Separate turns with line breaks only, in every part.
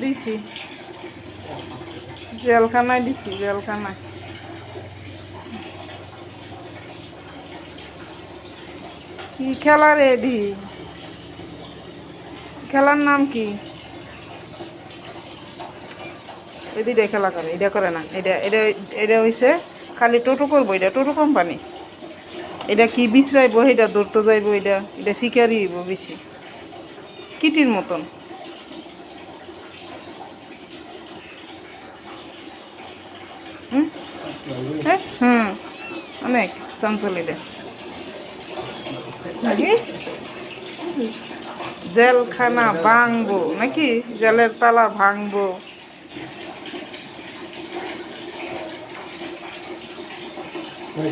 দিছি জেলখানায় দিছি জেলখানায়। কি খেলা রে এডি? খেলার নাম কি? এদিকে খেলা করে, এটা করে না। এটা এটা এটা হইছে খালি টোটো করবো, এটা টোটো কোম্পানি। এটা কি বিশ্রাইব, এটা ধরতে যাইব, এটা এটা শিকারি হইব বেশি, কিটির মতন। হ্যাঁ হুম, অনেক চাঞ্চল এটা। জেলখানা ভাঙবো নাকি? জেলের তালা ভাঙবো।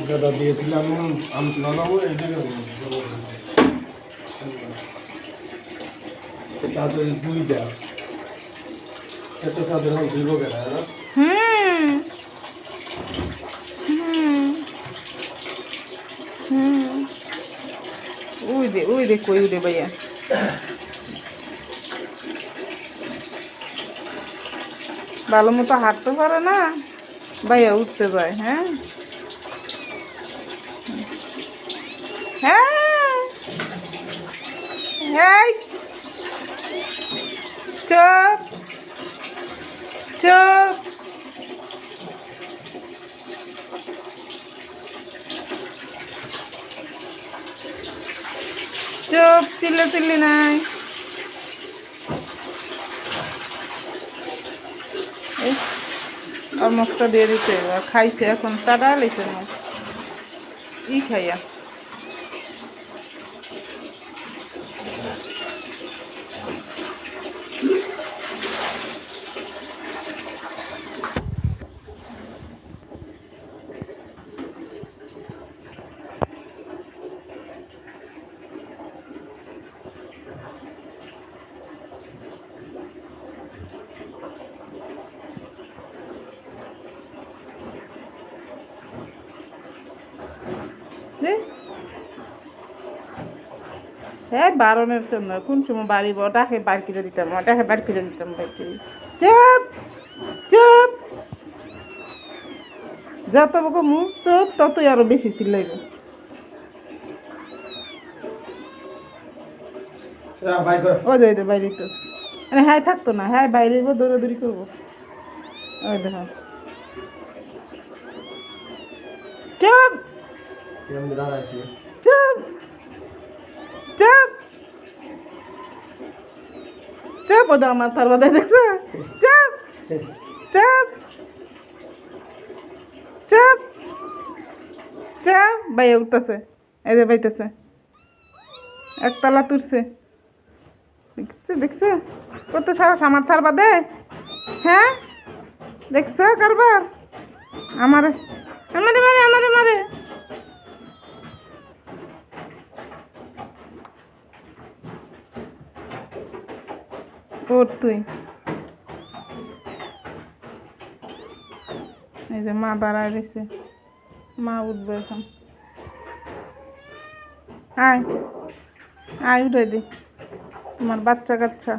দাদা দিয়েছিলাম তাদের দুইটা এত তাদের দিব কেন?
হুম হুম হুম, ওই দে কই উঠে ভাইয়া। ভালো মতো হাঁটতে পারে না ভাইয়া, উঠতে যায়। হ্যাঁ হ্যাঁ, এই চুপ চুপ। চুপ, চিল্লি নাই। আর মুখটা দিয়ে দিতে খাইছে, এখন চাটা লাইছে মুখ ই খাইয়া। হ্যাঁ, বারণের জন্য কোন সময় বাড়ি ওটাকে বার করে দিতাম, ওটাকে বার করে দিতাম, বার করে। চুপ চুপ, যত বকো মুখ চুপ, ততই আরো বেশি চিল্লাইব। ও যাই বাইরে তো হ্যাঁ থাকতো না, হ্যাঁ বাইরে দৌড়াদৌড়ি করবো। ওই দেখো চুপ চুপ চুপ চুপ, ওটা আমার তার বাদায় দেখছো? চুপ চুপ চুপ চুপ, বাইরে উঠতেছে, এই যে বাইতেছে, একতলা তুলছে। দেখছো দেখছো কত সাহস আমার থার বাদে? হ্যাঁ দেখছো কারবার? আমারে আমারে মারে, আমারে মারে। ওর তুই, এই যে মা দাঁড়ায় রয়েছে, মা উঠবে এখন। আয় আয়, উঠে দি তোমার বাচ্চা কাচ্চা।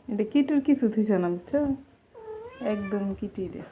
এটা কিটুর কিছু থিছে না, বুঝছো? একদম কিটিরে।